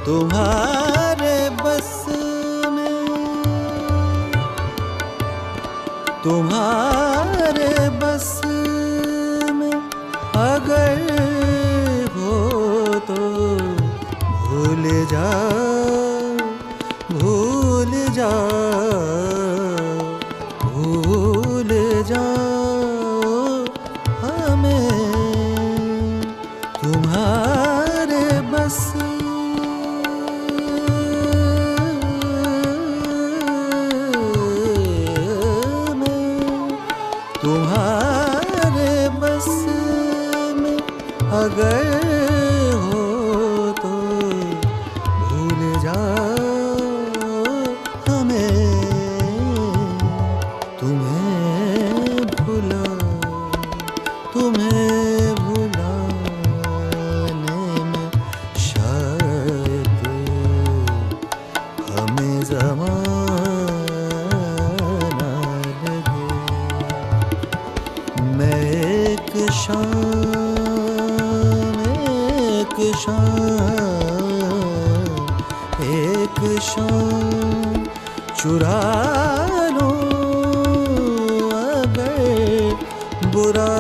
तुम्हारे बस में, तुम्हारे बस में अगर हो तो भूल जाओ, भूल जाओ, भूल जाओ हमें। तुम्हारे बस तुम्हारे बस में अगर हो तो भूल जाओ हमें। तुम्हें भुला, तुम्हें भुलाने में शायद हमें ज़माना लगे। मैं एक शाम, एक शाम, एक शाम चुरा लूं अगर बुरा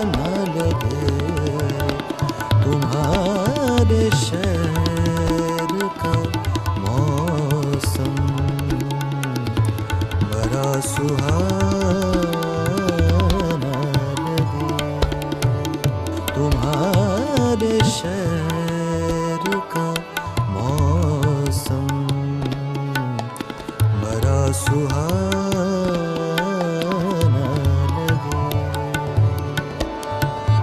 न लगे। तुम्हारे शहर का मौसम बड़ा सुहाना लगे। तुम्हारे शहर का मौसम बड़ा सुहाना